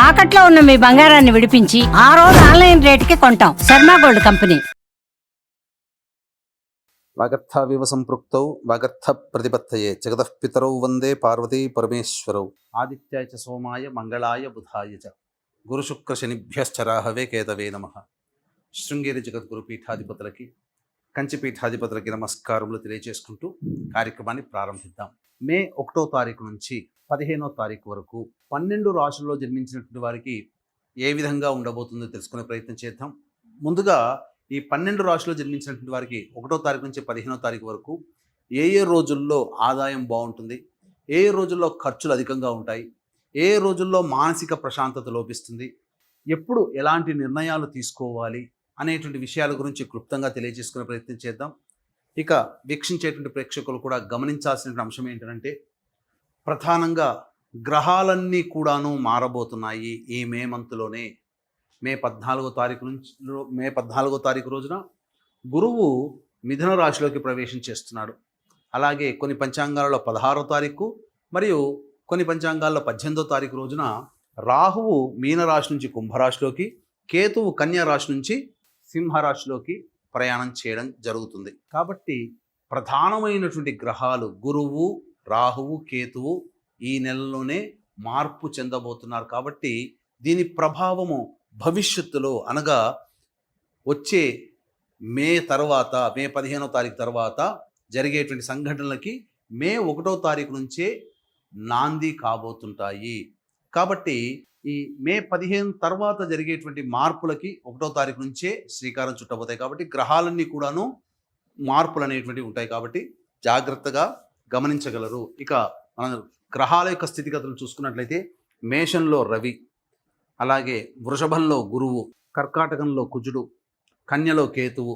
తాకట్లో ఉన్న మీ బంగారాన్ని విడిపించి ఆ రోజు ఆన్లైన్ రేటుకి కొంటాం. Sharma gold company. వాగర్థావివ సంపృక్తౌ వాగర్థ ప్రతిపత్తయే జగతః పితరౌ వందే పార్వతీ పరమేశ్వరౌ. ఆదిత్యాయ చ సోమాయ మంగళాయ బుధాయ చ గురుశుక్ర శనిభ్యశ్చరాహవే కేతవే నమః. శృంగేరి జగద్గురు పీఠాధిపతులకి, కంచి పీఠాధిపతులకి నమస్కారములు తెలియజేసుకుంటూ కార్యక్రమాన్ని ప్రారంభిద్దాం. మే 1వ తారీఖు నుంచి 15వ తారీఖు వరకు 12 రాశుల్లో జన్మించినటువంటి వారికి ఏ విధంగా ఉండబోతుందో తెలుసుకునే ప్రయత్నం చేద్దాం. ముందుగా ఈ 12 రాశుల్లో జన్మించినటువంటి వారికి 1వ తారీఖు నుంచి 15వ తారీఖు వరకు ఏ ఏ రోజుల్లో ఆదాయం బాగుంటుంది, ఏ ఏ రోజుల్లో ఖర్చులు అధికంగా ఉంటాయి, ఏ ఏ రోజుల్లో మానసిక ప్రశాంతత లోపిస్తుంది, ఎప్పుడు ఎలాంటి నిర్ణయాలు తీసుకోవాలి అనేటువంటి విషయాల గురించి క్లుప్తంగా తెలియజేసుకునే ప్రయత్నం చేద్దాం. ఇక వీక్షించేటువంటి ప్రేక్షకులు కూడా గమనించాల్సిన అంశం ఏంటంటే, ప్రధానంగా గ్రహాలన్నీ కూడాను మారబోతున్నాయి ఈ మే మంత్లోనే. మే 14వ తారీఖు రోజున గురువు మిథున రాశిలోకి ప్రవేశం చేస్తున్నాడు. అలాగే కొన్ని పంచాంగాలలో 16వ తారీఖు మరియు కొన్ని పంచాంగాల్లో 18వ తారీఖు రోజున రాహువు మీనరాశి నుంచి కుంభరాశిలోకి, కేతువు కన్యా రాశి నుంచి సింహరాశిలోకి ప్రయాణం చేయడం జరుగుతుంది. కాబట్టి ప్రధానమైనటువంటి గ్రహాలు గురువు, రాహువు, కేతువు ఈ నెలలోనే మార్పు చెందబోతున్నారు. కాబట్టి దీని ప్రభావము భవిష్యత్తులో అనగా వచ్చే మే 15వ తారీఖు తర్వాత జరిగేటువంటి సంఘటనలకి మే 1వ తారీఖు నుంచే నాంది కాబోతుంటాయి. కాబట్టి ఈ మే 15 తర్వాత జరిగేటువంటి మార్పులకి 1వ తారీఖు నుంచే శ్రీకారం చుట్టబోతాయి. కాబట్టి గ్రహాలన్నీ కూడాను మార్పులు అనేటువంటివి ఉంటాయి. కాబట్టి జాగ్రత్తగా గమనించగలరు. ఇక మన గ్రహాల యొక్క స్థితిగతులు చూసుకున్నట్లయితే మేషంలో రవి, అలాగే వృషభంలో గురువు, కర్కాటకంలో కుజుడు, కన్యలో కేతువు,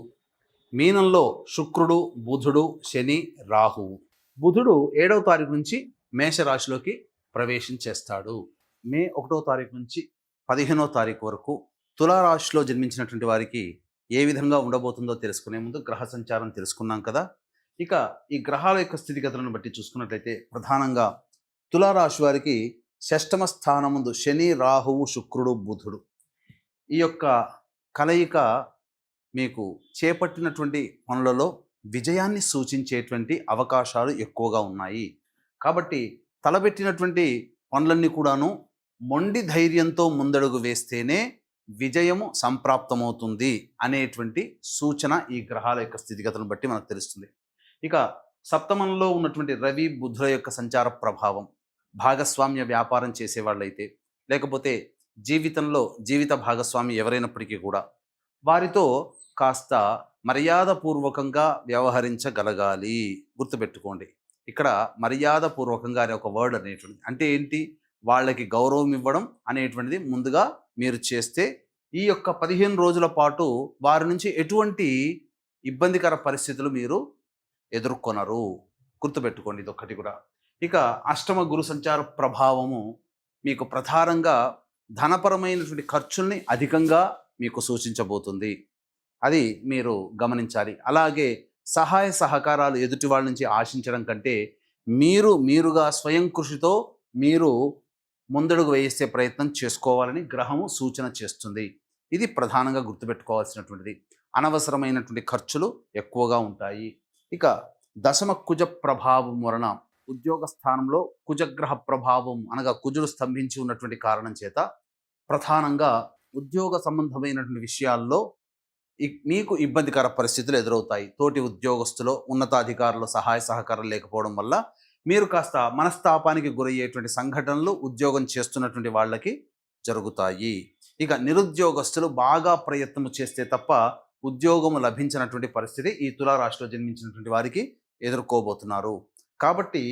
మీనంలో శుక్రుడు, బుధుడు, శని, రాహువు. బుధుడు 7వ తారీఖు నుంచి మేషరాశిలోకి ప్రవేశం చేస్తాడు. మే 1వ తారీఖు నుంచి 15వ తారీఖు వరకు తులారాశిలో జన్మించినటువంటి వారికి ఏ విధంగా ఉండబోతుందో తెలుసుకునే ముందు గ్రహ సంచారం తెలుసుకున్నాం కదా. ఇక ఈ గ్రహాల యొక్క స్థితిగతులను బట్టి చూసుకున్నట్లయితే ప్రధానంగా తులారాశి వారికి 6వ స్థానం ముందు శని, రాహువు, శుక్రుడు, బుధుడు ఈ యొక్క కలయిక మీకు చేపట్టినటువంటి పనులలో విజయాన్ని సూచించేటువంటి అవకాశాలు ఎక్కువగా ఉన్నాయి. కాబట్టి తలబెట్టినటువంటి పనులన్నీ కూడాను మొండి ధైర్యంతో ముందడుగు వేస్తేనే విజయము సంప్రాప్తమవుతుంది అనేటువంటి సూచన ఈ గ్రహాల యొక్క స్థితిగతులను బట్టి మనకు తెలుస్తుంది. ఇక సప్తమంలో ఉన్నటువంటి రవి, బుధుల యొక్క సంచార ప్రభావం భాగస్వామ్య వ్యాపారం చేసేవాళ్ళైతే, లేకపోతే జీవిత భాగస్వామి ఎవరైనప్పటికీ కూడా వారితో కాస్త మర్యాదపూర్వకంగా వ్యవహరించగలగాలి. గుర్తుపెట్టుకోండి, ఇక్కడ మర్యాదపూర్వకంగా అనే ఒక వర్డ్ అనేటువంటి అంటే ఏంటి, వాళ్ళకి గౌరవం ఇవ్వడం అనేటువంటిది ముందుగా మీరు చేస్తే ఈ యొక్క 15 రోజుల పాటు వారి నుంచి ఎటువంటి ఇబ్బందికర పరిస్థితులు మీరు ఎదుర్కొనరు. గుర్తుపెట్టుకోండి ఇదొక్కటి కూడా. ఇక అష్టమ గురు సంచార ప్రభావము మీకు ప్రధానంగా ధనపరమైనటువంటి ఖర్చుల్ని అధికంగా మీకు సూచించబోతుంది. అది మీరు గమనించాలి. అలాగే సహాయ సహకారాలు ఎదుటి వాళ్ళ నుంచి ఆశించడం కంటే మీరుగా స్వయం కృషితో మీరు ముందడుగు వేసే ప్రయత్నం చేసుకోవాలని గ్రహము సూచన చేస్తుంది. ఇది ప్రధానంగా గుర్తుపెట్టుకోవాల్సినటువంటిది. అనవసరమైనటువంటి ఖర్చులు ఎక్కువగా ఉంటాయి. ఇక దశమ కుజ ప్రభావం వలన ఉద్యోగ స్థానంలో కుజగ్రహ ప్రభావం అనగా కుజుడు స్తంభించి ఉన్నటువంటి కారణం చేత ప్రధానంగా ఉద్యోగ సంబంధమైనటువంటి విషయాల్లో మీకు ఇబ్బందికర పరిస్థితులు ఎదురవుతాయి. తోటి ఉద్యోగస్తులో ఉన్నతాధికారుల సహాయ సహకారం లేకపోవడం వల్ల మీరు కాస్త మనస్తాపానికి గురయ్యేటువంటి సంఘటనలు ఉద్యోగం చేస్తున్నటువంటి వాళ్ళకి జరుగుతాయి. ఇక నిరుద్యోగస్తులు బాగా ప్రయత్నం చేస్తే తప్ప ఉద్యోగము లభించినటువంటి పరిస్థితి ఈ తులారాశిలో జన్మించినటువంటి వారికి ఎదుర్కోబోతున్నారు. కాబట్టి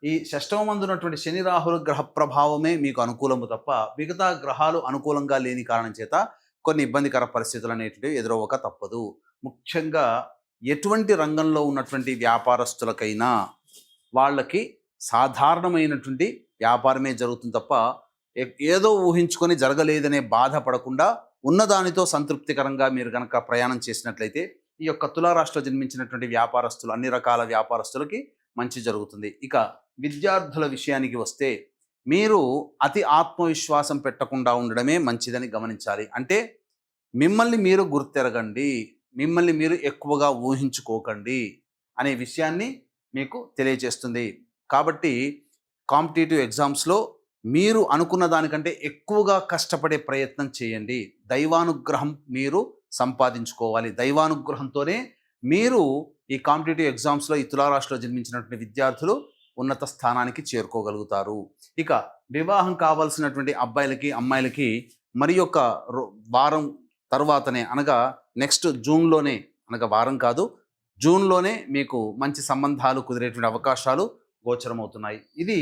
ఈ 6వ మందు ఉన్నటువంటి శని, రాహుల గ్రహ ప్రభావమే మీకు అనుకూలము తప్ప మిగతా గ్రహాలు అనుకూలంగా లేని కారణం చేత కొన్ని ఇబ్బందికర పరిస్థితులు అనేటివి ఎదురవ్వక తప్పదు. ముఖ్యంగా ఎటువంటి రంగంలో ఉన్నటువంటి వ్యాపారస్తులకైనా వాళ్ళకి సాధారణమైనటువంటి వ్యాపారమే జరుగుతుంది తప్ప ఏదో ఊహించుకొని జరగలేదనే బాధపడకుండా ఉన్నదానితో సంతృప్తికరంగా మీరు కనుక ప్రయాణం చేసినట్లయితే ఈ యొక్క తులారాశిలో జన్మించినటువంటి వ్యాపారస్తులు, అన్ని రకాల వ్యాపారస్తులకి మంచి జరుగుతుంది. ఇక విద్యార్థుల విషయానికి వస్తే మీరు అతి ఆత్మవిశ్వాసం పెట్టకుండా ఉండడమే మంచిదని గమనించాలి. అంటే మిమ్మల్ని మీరు గుర్తెరగండి, మిమ్మల్ని మీరు ఎక్కువగా ఊహించుకోకండి అనే విషయాన్ని మీకు తెలియజేస్తుంది. కాబట్టి కాంపిటేటివ్ ఎగ్జామ్స్లో మీరు అనుకున్న దానికంటే ఎక్కువగా కష్టపడే ప్రయత్నం చేయండి. దైవానుగ్రహం మీరు సంపాదించుకోవాలి. దైవానుగ్రహంతోనే మీరు ఈ కాంపిటేటివ్ ఎగ్జామ్స్లో ఈ తులారాశిలో జన్మించినటువంటి విద్యార్థులు ఉన్నత స్థానానికి చేరుకోగలుగుతారు. ఇక వివాహం కావాల్సినటువంటి అబ్బాయిలకి అమ్మాయిలకి మరి యొక్క వారం తర్వాతనే, అనగా నెక్స్ట్ జూన్లోనే, అనగా వారం కాదు జూన్లోనే మీకు మంచి సంబంధాలు కుదిరేటువంటి అవకాశాలు గోచరమవుతున్నాయి. ఇది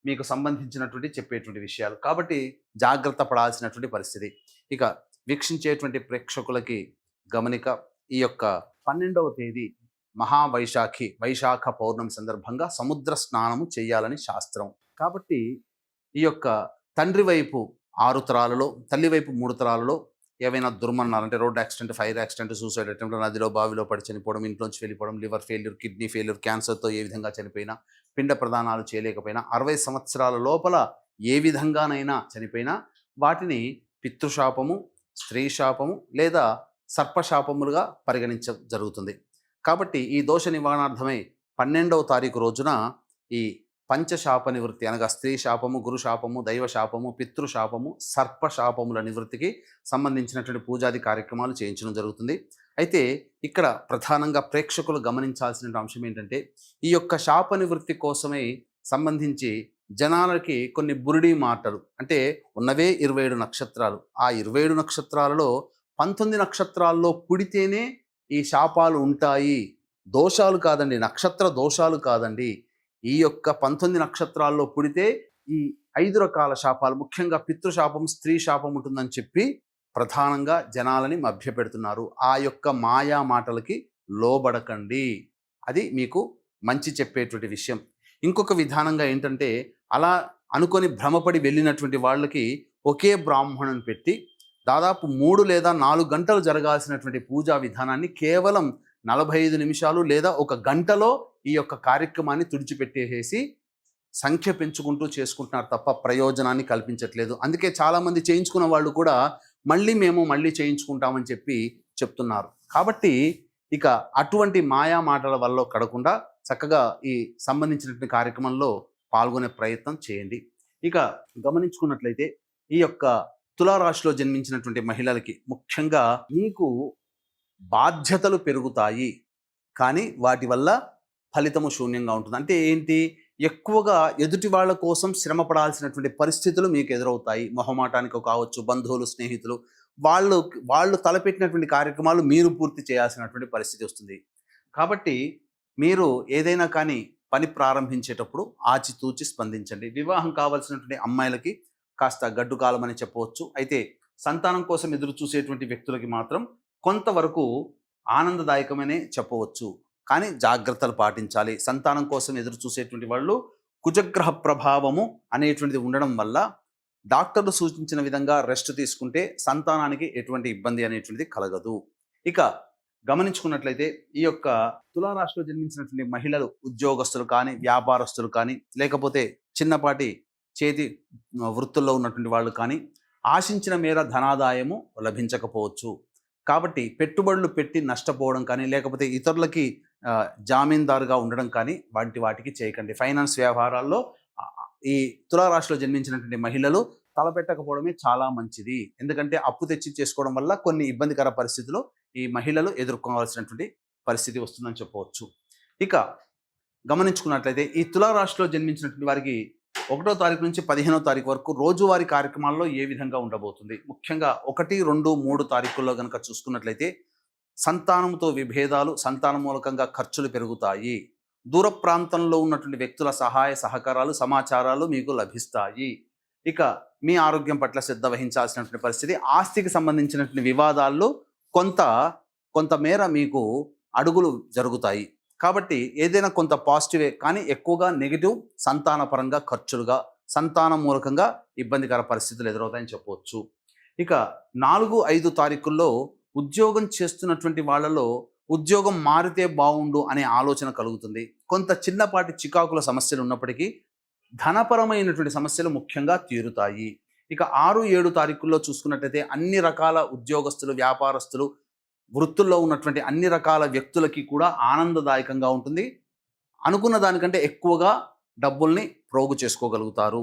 మీకు సంబంధించినటువంటి చెప్పేటువంటి విషయాలు కాబట్టి జాగ్రత్త పడాల్సినటువంటి పరిస్థితి. ఇక వీక్షించేటువంటి ప్రేక్షకులకి గమనిక, ఈ యొక్క 12వ తేదీ వైశాఖ పౌర్ణమి సందర్భంగా సముద్ర స్నానము చేయాలని శాస్త్రం. కాబట్టి ఈ యొక్క తండ్రి వైపు 6 తరాలలో, తల్లి వైపు 3 తరాలలో ఏవైనా దుర్మరణాలు, అంటే road accident, fire accident, suicide attempt, నదిలో బావిలో పడి చనిపోవడం, ఇంట్లోంచి వెళ్ళిపోవడం, లివర్ ఫెయిల్యూర్, కిడ్నీ ఫెయిల్యూర్, క్యాన్సర్తో ఏ విధంగా చనిపోయినా, పిండ ప్రదానాలు చేయలేకపోయినా, 60 సంవత్సరాల లోపల ఏ విధంగానైనా చనిపోయినా వాటిని పితృశాపము, స్త్రీ శాపము లేదా సర్పశాపములుగా పరిగణించ జరుగుతుంది. కాబట్టి ఈ దోష నివారణార్థమై 12వ తారీఖు రోజున ఈ పంచశాప నివృత్తి, అనగా స్త్రీ శాపము, గురు శాపము, దైవ శాపము, పితృశాపము, సర్పశాపముల నివృత్తికి సంబంధించినటువంటి పూజాది కార్యక్రమాలు చేయించడం జరుగుతుంది. అయితే ఇక్కడ ప్రధానంగా ప్రేక్షకులు గమనించాల్సిన అంశం ఏంటంటే, ఈ యొక్క శాప నివృత్తి కోసమై సంబంధించి జనాలకి కొన్ని బురిడి మాటలు, అంటే ఉన్నవే 27 నక్షత్రాలు, ఆ 27 నక్షత్రాలలో 19 నక్షత్రాల్లో పుడితేనే ఈ శాపాలు ఉంటాయి, దోషాలు కాదండి, నక్షత్ర దోషాలు కాదండి, ఈ యొక్క 19 నక్షత్రాల్లో పుడితే ఈ 5 రకాల శాపాలు, ముఖ్యంగా పితృశాపం, స్త్రీ శాపం ఉంటుందని చెప్పి ప్రధానంగా జనాలని మభ్యపెడుతున్నారు. ఆ యొక్క మాయా మాటలకి లోబడకండి, అది మీకు మంచి చెప్పేటువంటి విషయం. ఇంకొక విధానంగా ఏంటంటే, అలా అనుకొని భ్రమపడి వెళ్ళినటువంటి వాళ్ళకి ఒకే బ్రాహ్మణుని పెట్టి దాదాపు 3 లేదా 4 గంటలు జరగాల్సినటువంటి పూజా విధానాన్ని కేవలం 45 నిమిషాలు లేదా 1 గంటలో ఈ యొక్క కార్యక్రమాన్ని తుడిచిపెట్టేసేసి సంఖ్య పెంచుకుంటూ చేసుకుంటున్నారు తప్ప ప్రయోజనాన్ని కల్పించట్లేదు. అందుకే చాలామంది చేయించుకున్న వాళ్ళు కూడా మళ్ళీ చేయించుకుంటామని చెప్పి చెప్తున్నారు. కాబట్టి ఇక అటువంటి మాయా మాటల వల్ల కడకుండా చక్కగా ఈ సంబంధించినటువంటి కార్యక్రమంలో పాల్గొనే ప్రయత్నం చేయండి. ఇక గమనించుకున్నట్లయితే ఈ యొక్క తులారాశిలో జన్మించినటువంటి మహిళలకి ముఖ్యంగా మీకు బాధ్యతలు పెరుగుతాయి, కానీ వాటి వల్ల ఫలితము శూన్యంగా ఉంటుంది. అంటే ఏంటి, ఎక్కువగా ఎదుటి వాళ్ళ కోసం శ్రమ పడాల్సినటువంటి పరిస్థితులు మీకు ఎదురవుతాయి. మొహమాటానికి కావచ్చు, బంధువులు, స్నేహితులు వాళ్ళు తలపెట్టినటువంటి కార్యక్రమాలు మీరు పూర్తి చేయాల్సినటువంటి పరిస్థితి వస్తుంది. కాబట్టి మీరు ఏదైనా కానీ పని ప్రారంభించేటప్పుడు ఆచితూచి స్పందించండి. వివాహం కావాల్సినటువంటి అమ్మాయిలకి కాస్త గడ్డు కాలం అని చెప్పవచ్చు. అయితే సంతానం కోసం ఎదురు చూసేటువంటి వ్యక్తులకి మాత్రం కొంతవరకు ఆనందదాయకమనే చెప్పవచ్చు, కానీ జాగ్రత్తలు పాటించాలి. సంతానం కోసం ఎదురు చూసేటువంటి వాళ్ళు కుజగ్రహ ప్రభావము అనేటువంటిది ఉండడం వల్ల డాక్టర్లు సూచించిన విధంగా రెస్ట్ తీసుకుంటే సంతానానికి ఎటువంటి ఇబ్బంది అనేటువంటిది కలగదు. ఇక గమనించుకున్నట్లయితే ఈ యొక్క తులారాశిలో జన్మించినటువంటి మహిళలు, ఉద్యోగస్తులు కానీ, వ్యాపారస్తులు కానీ, లేకపోతే చిన్నపాటి చేతి వృత్తుల్లో ఉన్నటువంటి వాళ్ళు కానీ ఆశించిన మేర ధనాదాయము లభించకపోవచ్చు. కాబట్టి పెట్టుబడులు పెట్టి నష్టపోవడం కానీ, లేకపోతే ఇతరులకి జామీందారుగా ఉండడం కానీ వాటికి చేయకండి. ఫైనాన్స్ వ్యవహారాల్లో ఈ తులారాశిలో జన్మించినటువంటి మహిళలు తలపెట్టకపోవడమే చాలా మంచిది. ఎందుకంటే అప్పు తెచ్చి చేసుకోవడం వల్ల కొన్ని ఇబ్బందికర పరిస్థితులు ఈ మహిళలు ఎదుర్కోవాల్సినటువంటి పరిస్థితి వస్తుందని చెప్పవచ్చు. ఇక గమనించుకున్నట్లయితే ఈ తులారాశిలో జన్మించినటువంటి వారికి 1వ తారీఖు నుంచి 15వ తారీఖు వరకు రోజువారీ కార్యక్రమాల్లో ఏ విధంగా ఉండబోతుంది. ముఖ్యంగా 1, 2, 3 తారీఖుల్లో కనుక చూసుకున్నట్లయితే సంతానంతో విభేదాలు, సంతానం మూలకంగా ఖర్చులు పెరుగుతాయి. దూర ప్రాంతంలో ఉన్నటువంటి వ్యక్తుల సహాయ సహకారాలు, సమాచారాలు మీకు లభిస్తాయి. ఇక మీ ఆరోగ్యం పట్ల శ్రద్ధ వహించాల్సినటువంటి పరిస్థితి. ఆస్తికి సంబంధించినటువంటి వివాదాల్లో కొంతమేర మీకు అడుగులు జరుగుతాయి. కాబట్టి ఏదైనా కొంత పాజిటివే, కానీ ఎక్కువగా నెగిటివ్, సంతానపరంగా ఖర్చులుగా, సంతానం మూలకంగా ఇబ్బందికర పరిస్థితులు ఎదురవుతాయని చెప్పవచ్చు. ఇక 4, 5 తారీఖుల్లో ఉద్యోగం చేస్తున్నటువంటి వాళ్ళలో ఉద్యోగం మారితే బాగుండు అనే ఆలోచన కలుగుతుంది. కొంత చిన్నపాటి చికాకుల సమస్యలు ఉన్నప్పటికీ ధనపరమైనటువంటి సమస్యలు ముఖ్యంగా తీరుతాయి. ఇక 6, 7 తారీఖుల్లో చూసుకున్నట్లయితే అన్ని రకాల ఉద్యోగస్తులు, వ్యాపారస్తులు, వృత్తుల్లో ఉన్నటువంటి అన్ని రకాల వ్యక్తులకి కూడా ఆనందదాయకంగా ఉంటుంది. అనుకున్న దానికంటే ఎక్కువగా డబ్బుల్ని ప్రోగు చేసుకోగలుగుతారు.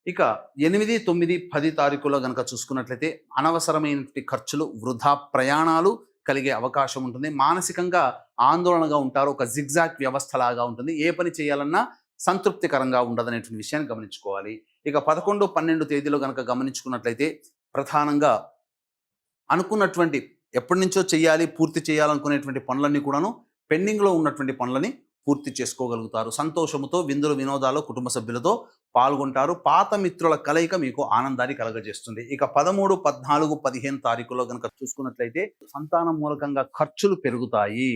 ఇక 8, 9, 10 తారీఖుల్లో గనక చూసుకున్నట్లయితే అనవసరమైనటువంటి ఖర్చులు, వృధా ప్రయాణాలు కలిగే అవకాశం ఉంటుంది. మానసికంగా ఆందోళనగా ఉంటారు. ఒక జిగ్జాగ్ వ్యవస్థలాగా ఉంటుంది. ఏ పని చేయాలన్నా సంతృప్తికరంగా ఉండదనేటువంటి విషయాన్ని గమనించుకోవాలి. ఇక 11, 12 తేదీలో గనక గమనించుకున్నట్లయితే ప్రధానంగా అనుకున్నటువంటి ఎప్పటి నుంచో చేయాలి, పూర్తి చేయాలనుకునేటువంటి పనులన్నీ కూడాను పెండింగ్లో ఉన్నటువంటి పనులని పూర్తి చేసుకోగలుగుతారు. సంతోషముతో విందులు వినోదాలు కుటుంబ సభ్యులతో పాల్గొంటారు. పాత మిత్రుల కలయిక మీకు ఆనందాన్ని కలగజేస్తుంది. ఇక 13, 14, 15 తారీఖులో కనుక చూసుకున్నట్లయితే సంతానం మూలకంగా ఖర్చులు పెరుగుతాయి.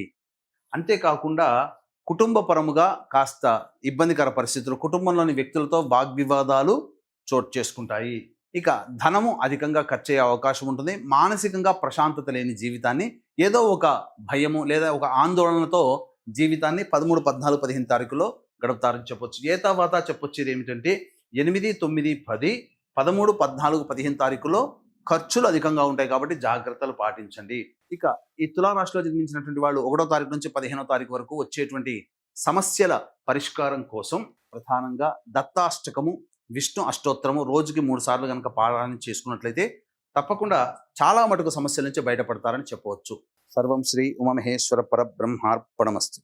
అంతేకాకుండా కుటుంబ పరముగా కాస్త ఇబ్బందికర పరిస్థితులు, కుటుంబంలోని వ్యక్తులతో వాగ్వివాదాలు చోటు చేసుకుంటాయి. ఇక ధనము అధికంగా ఖర్చు అయ్యే అవకాశం ఉంటుంది. మానసికంగా ప్రశాంతత లేని జీవితాన్ని, ఏదో ఒక భయము లేదా ఒక ఆందోళనతో జీవితాన్ని 13, 14, 15 తారీఖులో గడుపుతారని చెప్పొచ్చు. ఏ తర్వాత చెప్పొచ్చేది ఏమిటంటే 8, 9, 10, 13, 14, 15 తారీఖులో ఖర్చులు అధికంగా ఉంటాయి కాబట్టి జాగ్రత్తలు పాటించండి. ఇక ఈ తులారాశిలో జన్మించినటువంటి వాళ్ళు 1వ తారీఖు నుంచి 15వ తారీఖు వరకు వచ్చేటువంటి సమస్యల పరిష్కారం కోసం ప్రధానంగా దత్తాష్టకము, విష్ణు అష్టోత్తరము రోజుకి 3 సార్లు కనుక పారాయణ చేసుకున్నట్లయితే తప్పకుండా చాలా మటుకు సమస్యల నుంచి బయటపడతారని చెప్పవచ్చు. సర్వం శ్రీ ఉమామహేశ్వర పరబ్రహ్మార్పణమస్తు.